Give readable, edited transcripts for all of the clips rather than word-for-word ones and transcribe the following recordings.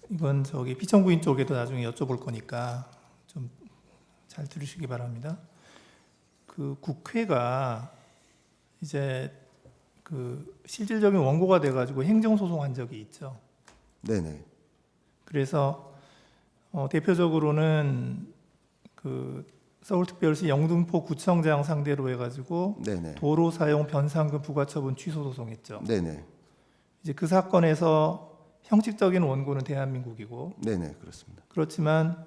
이건 저기 피청구인 쪽에도 나중에 여쭤볼 거니까 좀 잘 들으시기 바랍니다. 그 국회가 이제 그 실질적인 원고가 돼가지고 행정소송한 적이 있죠. 네네. 그래서 대표적으로는 그 서울특별시 영등포 구청장 상대로 해가지고 네네. 도로 사용 변상금 부과처분 취소 소송했죠. 네네. 이제 그 사건에서 형식적인 원고는 대한민국이고, 네네. 그렇습니다. 그렇지만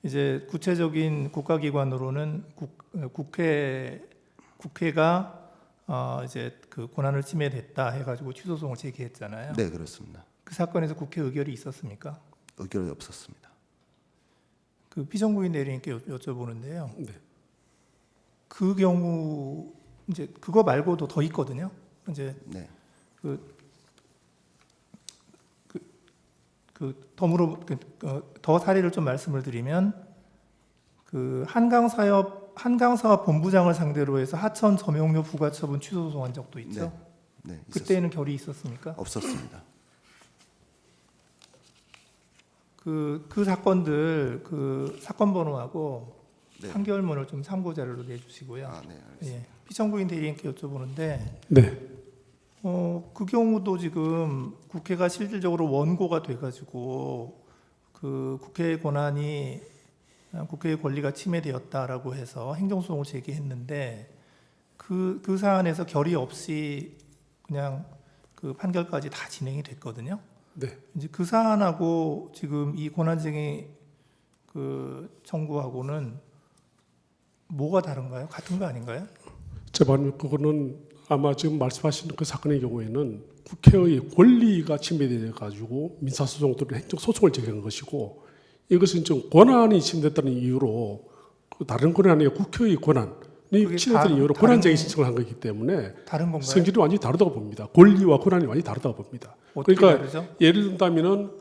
이제 구체적인 국가기관으로는 국회가 이제 그 권한을 침해됐다 해가지고 취소송을 제기했잖아요. 네, 그렇습니다. 그 사건에서 국회 의결이 있었습니까? 의결이 없었습니다. 그 피정부인 대리인께 여쭤보는데요. 네. 그 경우 이제 그거 말고도 더 있거든요. 이제 네. 더 사례를 좀 말씀을 드리면 그 한강사업 본부장을 상대로 해서 하천 점용료 부과처분 취소 소송한 적도 있죠. 네. 있었습니다. 그때는 결의 있었습니까? 없었습니다. 그 사건들 그 사건 번호하고 네. 판결문을 좀 참고 자료로 내주시고요. 아, 네. 알겠습니다. 예, 피청구인 대리인께 여쭤보는데 네. 그 경우도 지금 국회가 실질적으로 원고가 돼가지고 그 국회의 권한이 국회의 권리가 침해되었다라고 해서 행정소송을 제기했는데 그 사안에서 결의 없이 그냥 그 판결까지 다 진행이 됐거든요. 네. 이제 그 사안하고 지금 이 권한쟁의 그 청구하고는 뭐가 다른가요? 같은 거 아닌가요? 제발 그거는 아마 지금 말씀하시는 그 사건의 경우에는 국회의 권리가 침해돼 가지고 민사소송 또는 행정소송을 제기한 것이고 이것은 좀 권한이 침해됐다는 이유로 그 다른 권한이 아니라 국회의 권한이 침해됐다는 이유로 권한쟁의 신청을 한 거기 때문에 다른 건가요? 성질이 완전히 다르다고 봅니다. 권리와 권한이 완전히 다르다고 봅니다. 어떻게 그러니까 다르죠? 예를 든다면은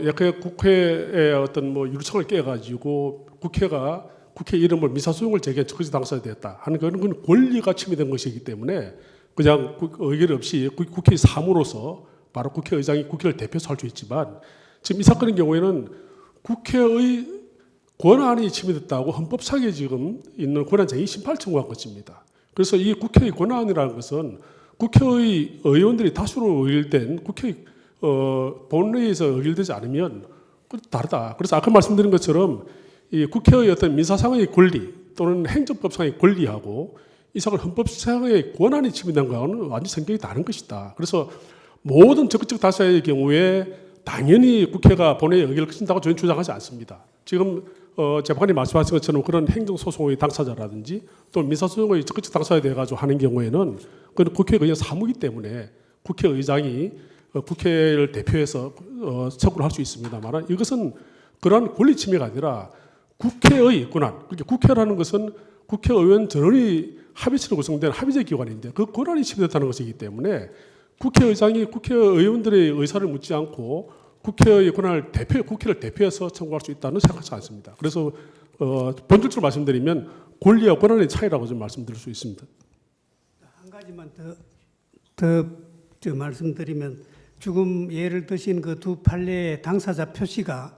약간 국회의 어떤 뭐 유리창을 깨가지고 국회가 국회 이름을 민사소송을 제기한 적시 당사자 되었다 하는 그건 권리가 침해된 것이기 때문에 그냥 의결 없이 국회의 사무로서 바로 국회의장이 국회를 대표해서 할 수 있지만 지금 이 사건의 경우에는 국회의 권한이 침해됐다고 헌법상에 지금 있는 권한쟁의 심판 청구한 것입니다. 그래서 이 국회의 권한이라는 것은 국회의 의원들이 다수로 의결된 국회 본회의에서 의결되지 않으면 다르다. 그래서 아까 말씀드린 것처럼 이 국회의 어떤 민사상의 권리 또는 행정법상의 권리하고 이 사건 헌법상의 권한이 침해된 거하고는 완전히 성격이 다른 것이다. 그래서 모든 적극적 다수의 경우에 당연히 국회가 본회의에 의결을 거친다고 저는 주장하지 않습니다. 지금 재판관님 말씀하신 것처럼 그런 행정소송의 당사자라든지 또 민사소송의 적극적 당사자에 대해 가지고 하는 경우에는 그건 국회의 그냥 사무이기 때문에 국회의장이 국회를 대표해서 청구를 할 수 있습니다만 이것은 그러한 권리 침해가 아니라 국회의 권한, 그러니까 국회라는 것은 국회의원 전원이 합의체로 구성된 합의제 기관인데 그 권한이 침해됐다는 것이기 때문에 국회의장이 국회의원들의 의사를 묻지 않고 국회의 권한을 국회를 대표해서 청구할 수 있다는 생각하지 않습니다. 그래서 본질적으로 말씀드리면 권리와 권한의 차이라고 좀 말씀드릴 수 있습니다. 한 가지만 더 말씀드리면 지금 예를 드신 그 두 판례의 당사자 표시가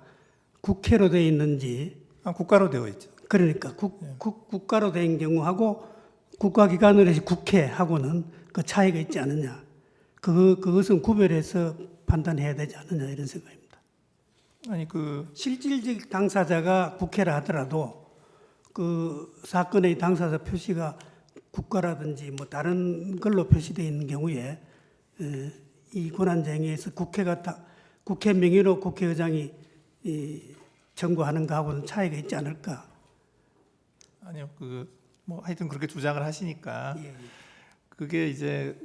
국회로 되어 있는지 국가로 되어 있죠. 그러니까 국가로 된 경우하고 국가기관으로 해서 국회하고는 그 차이가 있지 않느냐. 그것은 구별해서 판단해야 되지 않느냐 이런 생각입니다. 아니 실질적 당사자가 국회라 하더라도 그 사건의 당사자 표시가 국가라든지 뭐 다른 걸로 표시되어 있는 경우에 이 권한쟁의에서 국회 명의로 국회의장이 청구하는 거하고는 차이가 있지 않을까? 아니요, 뭐 하여튼 그렇게 주장을 하시니까 그게 이제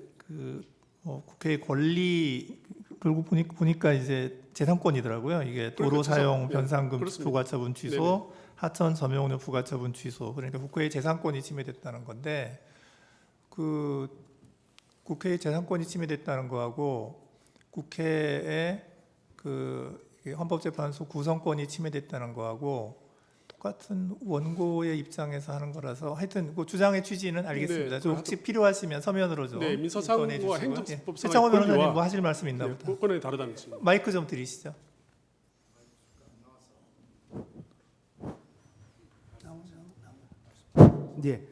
국회의 권리 결국 보니까 이제 재산권이더라고요. 이게 도로 사용 변상금 부과처분 취소, 하천 점용료 부과처분 취소. 그러니까 국회의 재산권이 침해됐다는 건데 그 국회의 재산권이 침해됐다는 거하고 국회의 헌법재판소 구성권이 침해됐다는 거하고 똑같은 원고의 입장에서 하는 거라서 하여튼 그 주장의 취지는 알겠습니다. 네, 좀 혹시 필요하시면 서면으로 좀 네, 민사상과 전해주시고요. 행정법상의 최창원 변호사님 권리와 뭐 하실 말씀 있나 보다. 권한이 다르다는 것입니다. 마이크 좀 드리시죠. 예.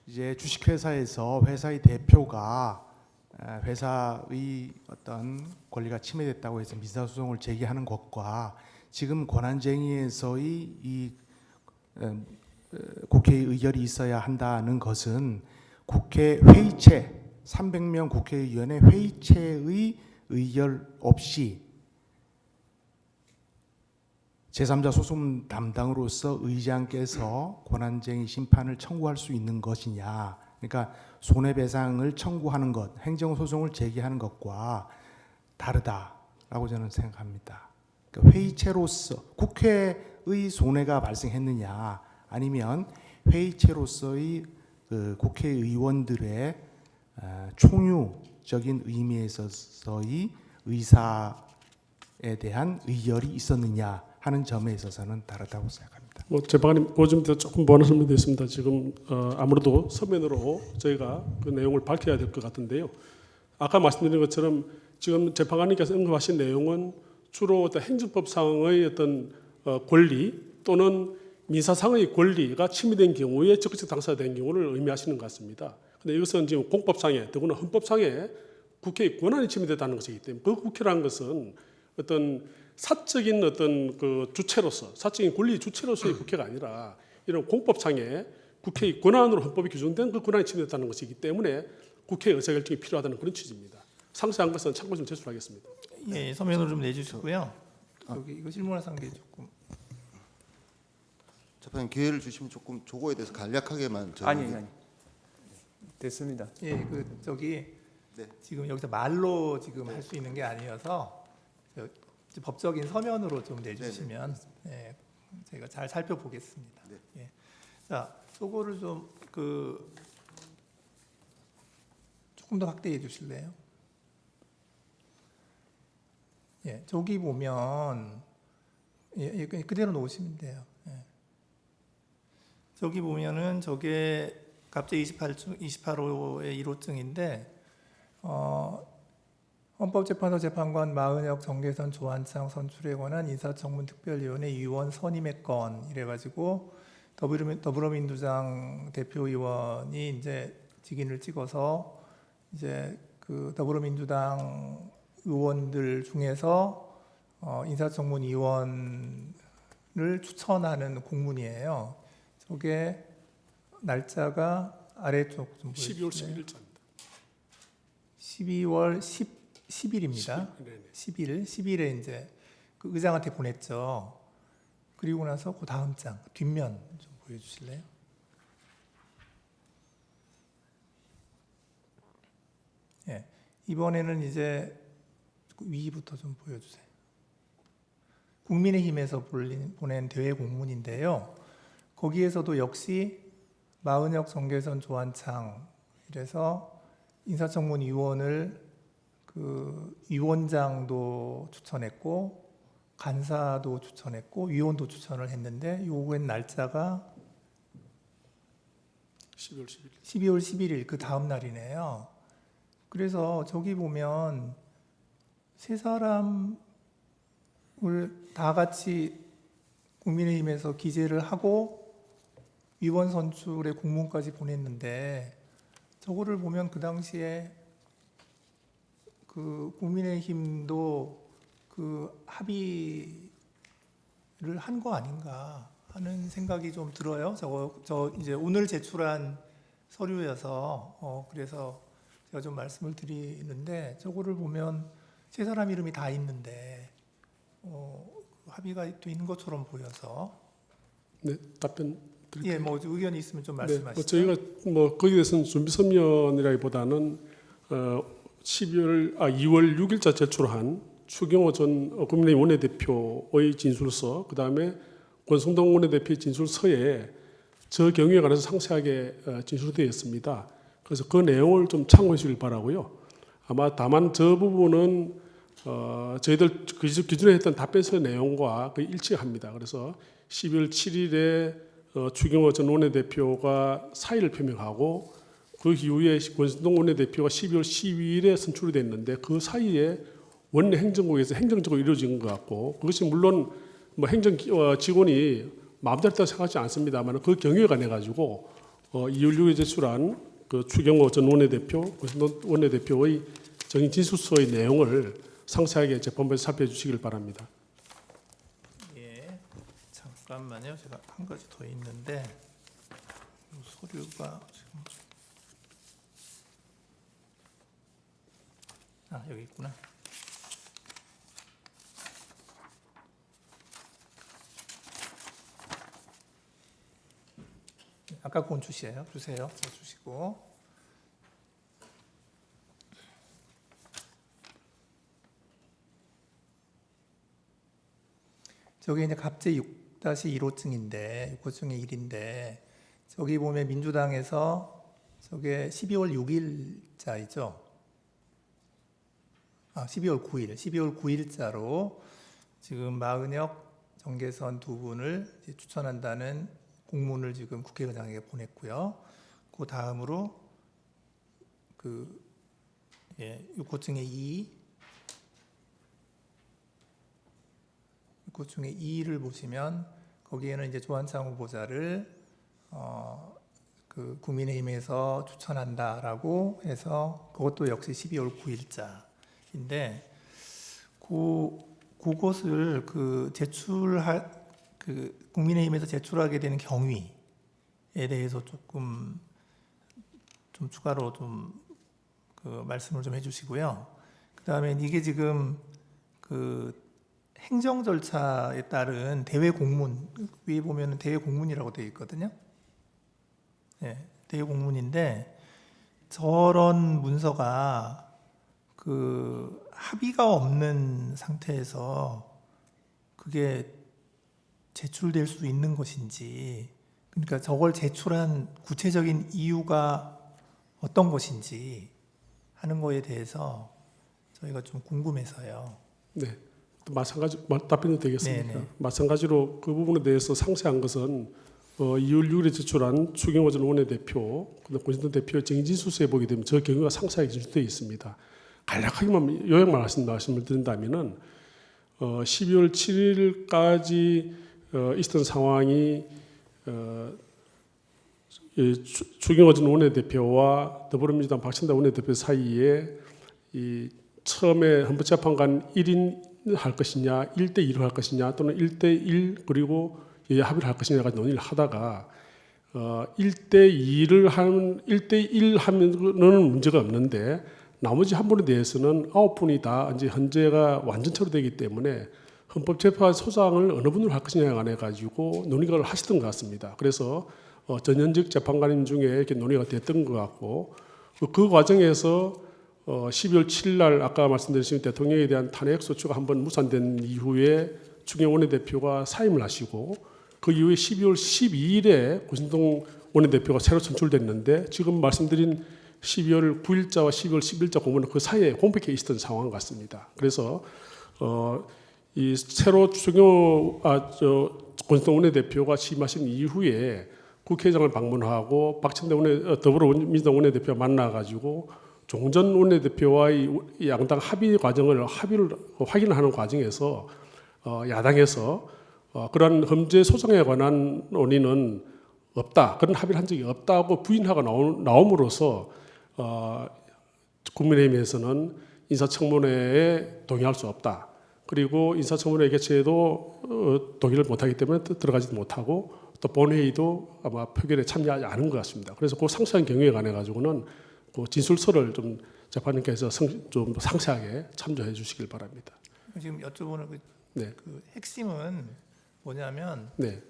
이제 주식회사에서 회사의 대표가 회사의 어떤 권리가 침해됐다고 해서 민사소송을 제기하는 것과 지금 권한쟁의에서의 이 국회의 의결이 있어야 한다는 것은 국회 회의체 300명 국회의원의 회의체의 의결 없이 제3자 소송 담당으로서 의장께서 권한쟁의 심판을 청구할 수 있는 것이냐. 그러니까 손해배상을 청구하는 것, 행정소송을 제기하는 것과 다르다라고 저는 생각합니다. 그러니까 회의체로서 국회의 손해가 발생했느냐 아니면 회의체로서의 그 국회의원들의 총유적인 의미에서의 의사에 대한 의결이 있었느냐 하는 점에 있어서는 다르다고 생각합니다. 재판관님, 그 점에 조금 보완 설명드리겠습니다. 지금 아무래도 서면으로 저희가 그 내용을 밝혀야 될 것 같은데요. 아까 말씀드린 것처럼 지금 재판관님께서 언급하신 내용은 주로 어떤 행정법상의 어떤 권리 또는 민사상의 권리가 침해된 경우에 적극적 당사가 된 경우를 의미하시는 것 같습니다. 그런데 이것은 지금 공법상에 더구나 헌법상에 국회의 권한이 침해됐다는 것이기 때문에 그 국회라는 것은 어떤 사적인 어떤 그 주체로서 사적인 권리 주체로서의 국회가 아니라 이런 공법상에 국회의 권한으로 헌법이 규정된 그 권한이 침해됐다는 것이기 때문에 국회의 의사결정이 필요하다는 그런 취지입니다. 상세한 것은 참고 좀 제출하겠습니다. 예, 서면으로 좀 내주시고요. 여기 이거 실무화상 게 조금 재판님 기회를 주시면 조금 조거에 대해서 간략하게만 아니 됐습니다. 예, 그 저기 네. 지금 여기서 말로 지금 할 수 있는 게 아니어서 법적인 서면으로 좀 내주시면 예, 제가 잘 살펴보겠습니다. 네. 예. 자, 요거를 좀 조금 더 확대해 주실래요? 예, 저기 보면 예, 그대로 놓으시면 돼요. 예. 저기 보면은 저게 갑자 28호의 1호증인데 헌법재판소 재판관 마은혁 정계선 조한창 선출에 관한 인사청문 특별위원회 위원 선임의 건 이래가지고 더불어민주당 대표의원이 이제 직인을 찍어서 이제 그 더불어민주당 의원들 중에서 인사청문 위원을 추천하는 공문이에요. 저게 날짜가 아래쪽 좀 12월 보여주실래요? 11일자입니다. 12월 10일입니다. 10일에 이제 그 의장한테 보냈죠. 그리고 나서 그 다음 장 뒷면 좀 보여주실래요? 예, 이번에는 이제 위부터 좀 보여주세요. 국민의힘에서 보낸 대외 공문인데요. 거기에서도 역시 마은혁, 정계선, 조한창 이래서 인사청문 위원을 그 위원장도 추천했고 간사도 추천했고 위원도 추천을 했는데 요구한 날짜가 12월 11일 그 다음 날이네요. 그래서 저기 보면 세 사람을 다 같이 국민의힘에서 기재를 하고 위원 선출의 공문까지 보냈는데 저거를 보면 그 당시에 그 국민의힘도 그 합의를 한 거 아닌가 하는 생각이 좀 들어요. 저 이제 오늘 제출한 서류여서 그래서 제가 좀 말씀을 드리는데 저거를 보면 세 사람 이름이 다 있는데 합의가 돼 있는 것처럼 보여서 네, 답변 드릴게요. 예, 뭐 의견이 있으면 좀 네, 말씀하시죠. 저희가 뭐 거기에 대해서는 준비 서면이라기보다는 2월 6일자 제출한 추경호 전 국민의힘 원내대표의 진술서, 그 다음에 권성동 원내대표의 진술서에 저 경우에 관해서 상세하게 진술되어 있습니다. 그래서 그 내용을 좀 참고해 주길 바라고요. 아마 다만 저 부분은 저희들 기존에 했던 답변서 내용과 거의 일치합니다. 그래서 12월 7일에 추경호 전 원내대표가 사의를 표명하고 그 이후에 권성동 원내대표가 12월 12일에 선출이 됐는데 그 사이에 원내 행정국에서 행정적으로 이루어진 것 같고 그것이 물론 뭐 행정 직원이 마음대로 했다고 생각하지 않습니다만 그 경위에 관해 가지고 2월 6일에 제출한 그 추경호 전 원내대표, 고신동 원내대표의 정의 진술서의 내용을 상세하게 재판부에서 살펴주시길 바랍니다. 예, 잠깐만요. 제가 한 가지 더 있는데 이 서류가 지금 여기 있구나. 아까 그건 주세요. 자, 주시고. 저게 이제 갑제 6-1호증인데 6호증의 1인데 저기 보면 민주당에서 저게 12월 6일자이죠. 12월 9일자로 지금 마은혁, 정계선 두 분을 이제 추천한다는 공문을 지금 국회의장에게 보냈고요. 그 다음으로 6호증의 2를 보시면 거기에는 이제 조한창 후보자를 국민의힘에서 추천한다라고 해서 그것도 역시 12월 9일자인데 그것을 국민의힘에서 제출하게 되는 경위에 대해서 좀 추가로 말씀을 좀 해주시고요. 그 다음에 이게 지금 행정 절차에 따른 대외 공문, 위에 보면 대외 공문이라고 되어 있거든요. 네, 대외 공문인데 저런 문서가 합의가 없는 상태에서 그게 제출될 수 있는 것인지, 그러니까 저걸 제출한 구체적인 이유가 어떤 것인지 하는 거에 대해서 저희가 좀 궁금해서요. 네, 또 마찬가지 답변도 되겠습니까? 네네. 마찬가지로 그 부분에 대해서 상세한 것은 2월 6일에 제출한 추경호 전 원내대표, 고신동 대표의 정진수서에 보게 되면 저 경우가 상세하게 진술되어 있습니다. 간략하게만 요약만 말씀을 드린다면은 12월 7일까지 있었던 상황이 추경호 전 원내대표와 더불어민주당 박신다 원내대표 사이에 처음에 헌법재판관 1인 할 것이냐, 1대1로 할 것이냐, 또는 1대1 그리고 합의를 할 것이냐가 논의를 하다가 1대1 하면은 문제가 없는데 나머지 한 분에 대해서는 9분이 다 이제 헌재가 완전 처리되기 때문에 헌법재판소장을 어느 분으로 할 것이냐에 관해 가지고 논의를 하시던 것 같습니다. 그래서 전현직 재판관님 중에 이렇게 논의가 됐던 것 같고 그 과정에서 12월 7일 날 아까 말씀드린 대통령에 대한 탄핵 소추가 한번 무산된 이후에 추경호 원내대표가 사임을 하시고 그 이후에 12월 12일에 고신동 원내대표가 새로 선출됐는데 지금 말씀드린 12월 9일자와 12월 10일자 공문은 그 사이에 공백해 있었던 상황 같습니다. 그래서 이 새로 추경호 고신동 원내대표가 취임하신 이후에 국회의장을 방문하고 박찬대 더불어민주당 원내대표와 만나가지고 종전 원내대표와의 양당 합의를 확인하는 과정에서 야당에서 그러한 헌재 소송에 관한 논의는 없다, 그런 합의를 한 적이 없다고 부인하고 나옴으로써 국민의힘에서는 인사청문회에 동의할 수 없다. 그리고 인사청문회 개최에도 동의를 못하기 때문에 들어가지도 못하고 또 본회의도 아마 표결에 참여하지 않은 것 같습니다. 그래서 그 상세한 경위에 관해 가지고는 그 진술서를 좀 재판님께서 좀 상세하게 참조해 주시길 바랍니다. 지금 여쭤보는 네. 그 핵심은 뭐냐면 네.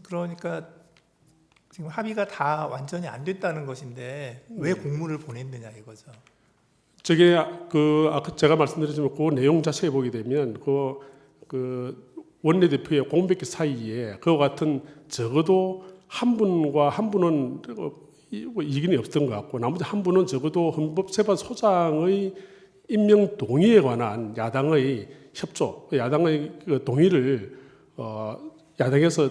그러니까 지금 합의가 다 완전히 안 됐다는 것인데 왜 공문을 보냈느냐 이거죠. 저게 아까 제가 말씀드렸지만 그 내용 자세히 보게 되면 그 원내대표의 공백기 사이에 그와 같은 적어도 한 분과 한 분은 이견이 없었던 것 같고 나머지 한 분은 적어도 헌법재판소장의 임명 동의에 관한 야당의 협조, 야당의 그 동의를 야당에서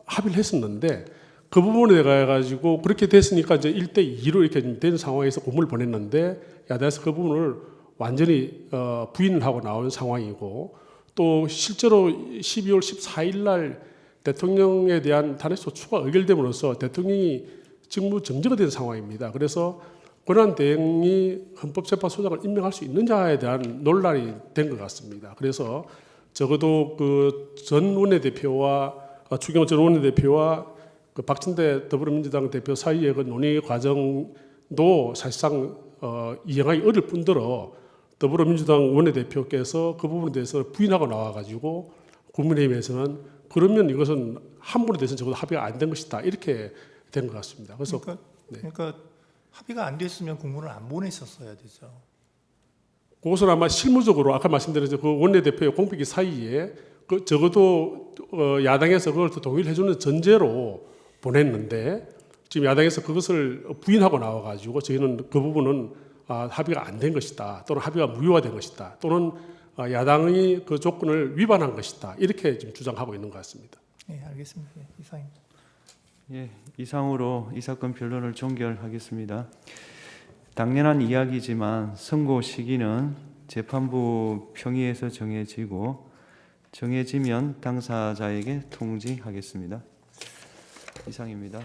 합의를 했었는데 그 부분에 대해 가지고 그렇게 됐으니까 이제 1대2로 이렇게 된 상황에서 공문을 보냈는데 야당에서 그 부분을 완전히 부인을 하고 나온 상황이고 또 실제로 12월 14일 날 대통령에 대한 탄핵소추가 의결됨으로써 대통령이 직무 정지가 된 상황입니다. 그래서 권한대행이 헌법재판소장을 임명할 수 있느냐에 대한 논란이 된 것 같습니다. 그래서 적어도 그 전 원내대표와 추경호 전 원내대표와 그 박진대 더불어민주당 대표 사이의 그 논의 과정도 사실상 이행하기 어려울 뿐더러 더불어민주당 원내대표께서 그 부분에 대해서 부인하고 나와가지고 국민의힘에서는 그러면 이것은 한 부분에 대해서는 적어도 합의가 안 된 것이다 이렇게 된 것 같습니다. 그래서 그러니까 합의가 안 됐으면 공문을 안 보냈었어야 되죠. 그것은 아마 실무적으로 아까 말씀드린 그 원내대표의 공백기 사이에 그 적어도 야당에서 그걸 또 동의를 해주는 전제로 보냈는데 지금 야당에서 그것을 부인하고 나와가지고 저희는 그 부분은 합의가 안 된 것이다 또는 합의가 무효화된 것이다 또는 야당이 그 조건을 위반한 것이다 이렇게 지금 주장하고 있는 것 같습니다. 네, 알겠습니다. 네, 이상입니다. 예, 이상으로 이 사건 변론을 종결하겠습니다. 당연한 이야기지만 선고 시기는 재판부 평의에서 정해지고 정해지면 당사자에게 통지하겠습니다. 이상입니다.